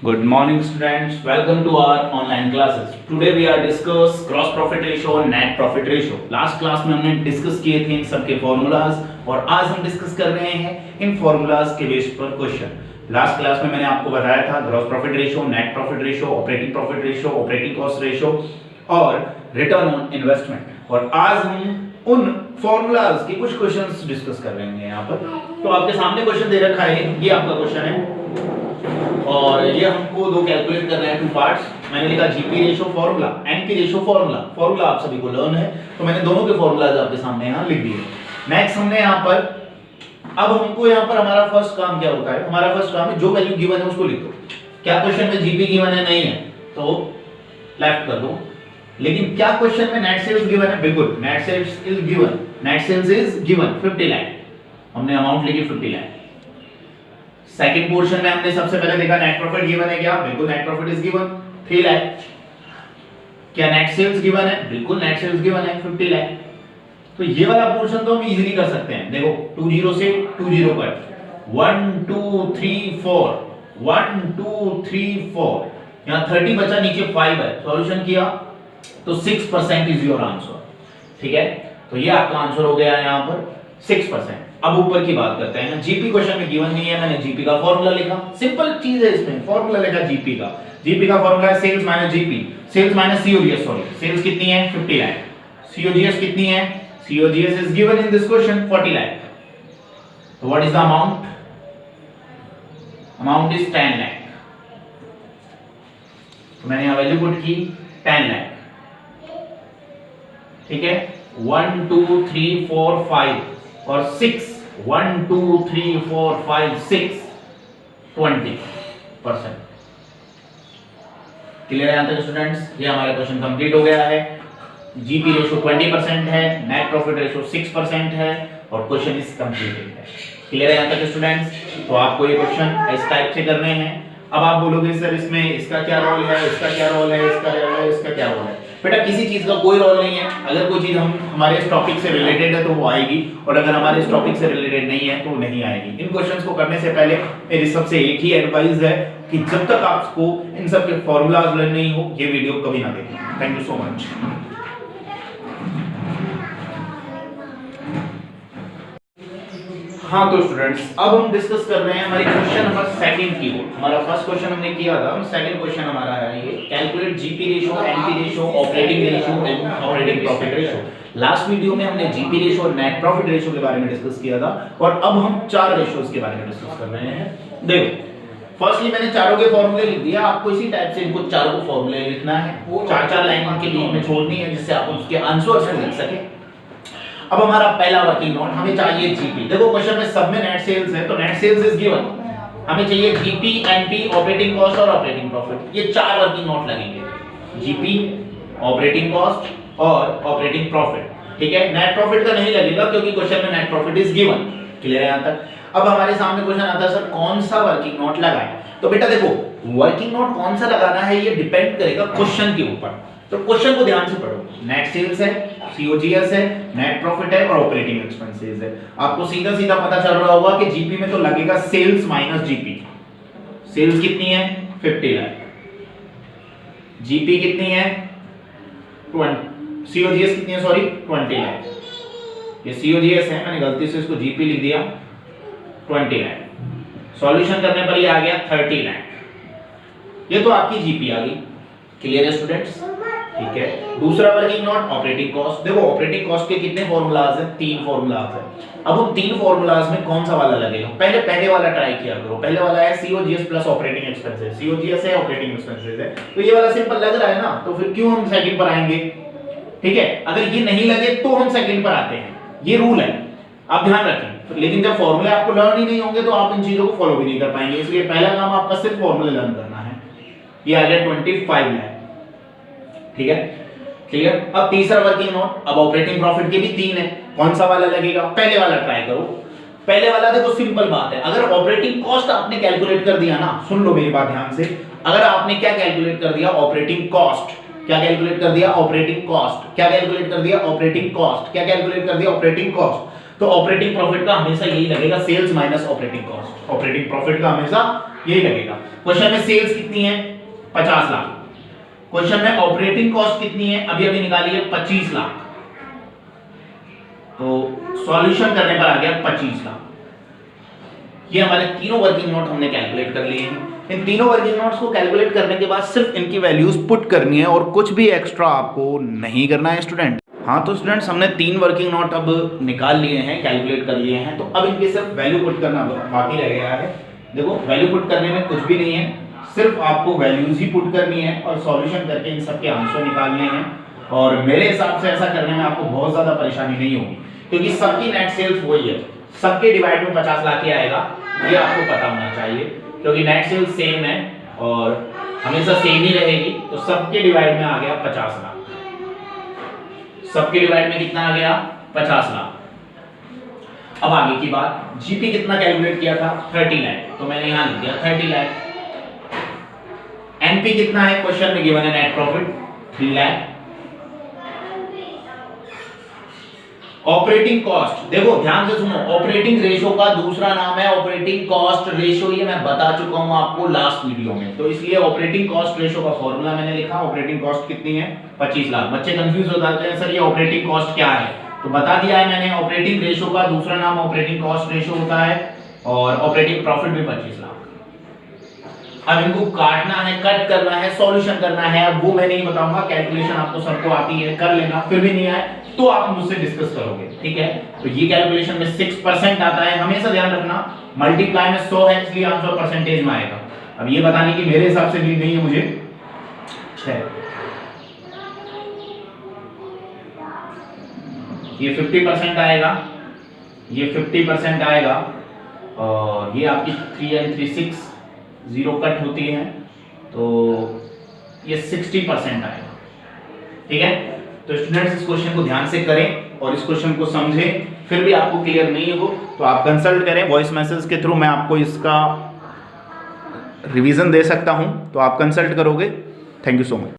Good morning students, welcome to our online classes. Today we are discuss gross profit ratio और net profit ratio. Last class में हमने discuss किए थे इन सब के फॉर्मूलाज और आज हम डिस्कस कर रहे हैं इन फॉर्मूलाज के बेस पर क्वेश्चन. लास्ट क्लास में मैंने आपको बताया था gross profit ratio, net profit ratio, operating profit ratio, operating cost ratio और रिटर्न ऑन इन्वेस्टमेंट. और आज हम उन फॉर्मूलाज के कुछ क्वेश्चंस डिस्कस कर रहे हैं यहाँ पर. तो आपके सामने क्वेश्चन दे रखा है, ये आपका क्वेश्चन है और ये हमको दो कैलकुलेट कर रहे हैं, टू पार्ट्स. मैंने लिखा GP ratio formula, NP ratio formula. Formula आप सभी को लर्न है तो मैंने दोनों के फार्मूलाज आपके सामने यहाँ लिख दिए. नेक्स्ट हमने यहाँ पर अब हमको यहाँ पर हमारा फर्स्ट काम क्या होता है, हमारा फर्स्ट काम है जो वैल्यू गिवन है उसको लिख दो. क्या क्वेश्चन में जीपी गिवन है? नहीं है तो लेफ्ट कर दो. लेकिन क्या क्वेश्चन में नेट सेल्स गिवन है? बिल्कुल, net sales is given. Net sales is given 50 lakh. हमने अमाउंट लिखी 50 लाख. सेकंड पोर्शन में हमने सबसे पहले देखा नेट प्रॉफिट गिवन है क्या? बिल्कुल, net profit is given 3 lakh. क्या नेट सेल्स गिवन है? बिल्कुल, नेट सेल्स गिवन है 50 लाख. तो ये वाला पोर्शन तो हम इजीली कर सकते हैं. देखो 20 से 20 कट 1 2 3 4 1 2 3 4, यहां 30 बचा, नीचे 5 है. सॉल्यूशन किया तो 6% इज योर आंसर. ठीक है, तो ये आपका आंसर हो गया यहां पर 6%. अब ऊपर की बात करते हैं. जीपी क्वेश्चन में गिवन नहीं है, मैंने जीपी का फार्मूला लिखा. सिंपल चीज है इसमें, फार्मूला लिखा जीपी का. जीपी का फार्मूला है sales minus GP, sales minus COGS. Sorry, sales कितनी है? 50 लाख. सीओजीएस कितनी है? COGS is given in this question 40 lakh. तो what is the amount? Amount is 10 lakh. तो मैंने यहां वैल्यू पुट की 10 लाख. ठीक है, 1 2 3 4 5 और 6, 1 2 3 4 5 6, 20%. क्लियर है यहां तक स्टूडेंट्स? ये हमारा क्वेश्चन कंप्लीट हो गया है. जीपी रेशियो 20% है, नेट प्रॉफिट रेशियो 6% है और क्वेश्चन इज कंप्लीटेड है. क्लियर है यहां तक स्टूडेंट्स? तो आपको ये क्वेश्चन इस टाइप से करने हैं. अब आप बोलोगे सर इसमें इसका क्या रोल है, इसका क्या रोल है, इसका रोल है, इसका क्या रोल है? बेटा किसी चीज का कोई रोल नहीं है. अगर कोई चीज हम हमारे इस टॉपिक से रिलेटेड है तो वो आएगी और अगर हमारे इस टॉपिक से रिलेटेड नहीं है तो नहीं आएगी. इन क्वेश्चंस को करने से पहले मेरी सबसे एक ही एडवाइस है कि जब तक आपको इन सब के फार्मूलाज लर्न नहीं हो ये वीडियो कभी ना देखें. Thank you so much. हाँ तो स्टूडेंट्स, अब हम डिस्कस कर रहे हैं हमारे क्वेश्चन नंबर सेकंड की ओर. हमारा फर्स्ट क्वेश्चन हमने किया था, हम सेकंड क्वेश्चन हमारा है ये calculate GP ratio, NP ratio, operating ratio and operating profit ratio. Last video में हमने जीपी रेशियो और नेट प्रॉफिट रेशियो के बारे में डिस्कस किया था और अब हम चार रेशियोज के बारे में डिस्कस कर रहे हैं. देखो फर्स्टली मैंने चारों के फॉर्मूले लिख दिया. आपको इसी टाइप से इनको चारों को फॉर्मूले लिखना है, चार चार लाइन के बीच में छोड़नी है जिससे आप उसके आंसर्स को लिख सकें. अब हमारा पहला वर्किंग नोट हमें चाहिए जीपी. देखो क्वेश्चन में सब में नेट सेल्स है तो नेट सेल्स इज गिवन. हमें चाहिए जीपी, एनपी, ऑपरेटिंग कॉस्ट और ऑपरेटिंग प्रॉफिट. ये चार वर्किंग नोट लगेंगे, जीपी, ऑपरेटिंग कॉस्ट और ऑपरेटिंग प्रॉफिट. ठीक है, नेट प्रॉफिट का नहीं लगेगा क्योंकि क्वेश्चन में net profit is given. Clear है यहां तक? अब हमारे सामने क्वेश्चन आता है सर कौन सा वर्किंग नोट लगाएं. तो बेटा देखो वर्किंग नोट कौन सा लगाना है ये डिपेंड करेगा क्वेश्चन के ऊपर. तो क्वेश्चन को ध्यान से पढ़ो. नेट सेल्स है, सीओजीएस है, नेट प्रॉफिट है और ऑपरेटिंग एक्सपेंसेस है. आपको सीधा सीधा पता चल रहा होगा कि जीपी में तो लगेगा सेल्स माइनस जीपी. सेल्स कितनी है? 50 लाख. जीपी कितनी है? 20. सीओजीएस कितनी है? सॉरी 20 लाख. ये सीओजीएस है, मैंने गलती से इसको जीपी लिख दिया 20 लाख. सॉल्यूशन करने पर ये आ गया 30 लाख. ये तो आपकी जीपी आ गई. क्लियर है स्टूडेंट्स? ठीक है. दूसरा वर्किंग नोट ऑपरेटिंग कॉस्ट. देखो ऑपरेटिंग कॉस्ट के कितने फार्मूलाज हैं? 3 फार्मूलाज हैं. अब उन 3 फार्मूलाज में कौन सा वाला लगेगा? पहले वाला ट्राई किया करो. पहले वाला है COGS plus operating expenses. COGS है, ऑपरेटिंग एक्सपेंसेस है, तो ये वाला सिंपल लग रहा है ना, तो फिर क्यों हम सेकंड पर आएंगे? ठीक है, अगर ये नहीं लगे तो हम सेकंड पर आते हैं. ये रूल है, आप ध्यान रखें. लेकिन जब फॉर्मूले आपको लर्न ही नहीं होंगे तो आप इन चीजों को फॉलो भी नहीं कर पाएंगे. इसलिए पहला काम आपका सिर्फ फॉर्मूले लर्न करना है. ये आ गया 25 लाख. ठीक है, क्लियर. अब तीसरा वर्किंग नोट. अब ऑपरेटिंग प्रॉफिट के भी 3 है. कौन सा वाला लगेगा? पहले वाला ट्राई करो. पहले वाला देखो सिंपल बात है. अगर ऑपरेटिंग कॉस्ट आपने कैलकुलेट कर दिया ना, सुन लो मेरी बात ध्यान से. अगर आपने क्या कैलकुलेट कर दिया? Operating cost. क्या कैलकुलेट कर दिया? Operating cost. क्या कैलकुलेट कर दिया? Operating cost. क्या कैलकुलेट कर दिया? Operating cost. तो ऑपरेटिंग प्रॉफिट का हमेशा यही लगेगा, sales minus operating cost. Operating profit का हमेशा यही लगेगा। क्वेश्चन में सेल्स कितनी है? 50 लाख। क्वेश्चन में ऑपरेटिंग कॉस्ट कितनी है? अभी अभी निकाली है 25 लाख। तो सॉल्यूशन करने पर आ गया 25 लाख। ये हमारे तीनों वर्किंग नोट हमने कैलकुलेट कर लिए हैं। इन तीनों वर्किंग नोट्स को कैलकुलेट करने के बाद सिर्फ इनकी वैल्यूज पुट करनी है और कुछ भी एक्स्ट्रा आपको नहीं करना है स्टूडेंट। हाँ तो स्टूडेंट्स हमने 3 वर्किंग नोट अब निकाल लिए हैं, कैलकुलेट कर लिए हैं, तो अब इनके सिर्फ वैल्यू पुट करना बाकी रह गया है। देखो वैल्यू पुट करने में कुछ भी नहीं है, सिर्फ आपको वैल्यूज ही पुट करनी है और सॉल्यूशन करके इन सबके आंसर निकालने हैं। और मेरे हिसाब से ऐसा करने में आपको बहुत ज्यादा परेशानी नहीं होगी, क्योंकि सबकी नेट सेल्स वही है, सबके डिवाइड में 50 लाख ही आएगा, ये आपको पता होना चाहिए, क्योंकि नेट सेल्स सेम है और हमेशा सेम ही रहेगी। तो सबके डिवाइड में आ गया 50 लाख। सबके डिवाइड में कितना आ गया? 50 लाख। अब आगे की बात, जीपी कितना कैलकुलेट किया था? 30 लाख, तो मैंने यहां लिख दिया 30 लाख। एनपी कितना है? क्वेश्चन में गिवन है net profit 3 lakh. Operating cost, देखो ध्यान से सुनो, ऑपरेटिंग रेशो का दूसरा नाम है ऑपरेटिंग कॉस्ट रेशो, ये मैं बता चुका हूं आपको लास्ट वीडियो में। तो इसलिए ऑपरेटिंग कॉस्ट रेशो का फॉर्मूला मैंने लिखा। ऑपरेटिंग कॉस्ट कितनी है? 25 लाख। बच्चे कंफ्यूज हो जाते हैं, सर ये ऑपरेटिंग कॉस्ट क्या है? तो बता दिया है मैंने, ऑपरेटिंग रेशो का दूसरा नाम ऑपरेटिंग कॉस्ट रेशो होता है और ऑपरेटिंग प्रॉफिट भी 25 लाख। अब इनको काटना है, कट करना है, सॉल्यूशन करना है, अब वो मैं नहीं बताऊंगा, कैलकुलेशन आपको सबको आती है, कर लेना। फिर भी नहीं आए तो आप मुझसे डिस्कस करोगे, ठीक है? तो ये कैलकुलेशन में 6% आता है, हमेशा ध्यान रखना, मल्टीप्लाई में 100 है इसलिए आंसर परसेंटेज में आएगा। अब ये बताने की मेरे हिसाब से नीड नहीं है मुझे। 6 ये 50% आएगा, ये 50% आएगा और ये आपकी 3 and 3 6 0 कट होती है तो ये 60% आएगा, ठीक है? तो स्टूडेंट्स इस क्वेश्चन को ध्यान से करें और इस क्वेश्चन को समझें। फिर भी आपको क्लियर नहीं हो तो आप कंसल्ट करें, वॉइस मैसेज के थ्रू मैं आपको इसका रिवीजन दे सकता हूं, तो आप कंसल्ट करोगे। Thank you so much.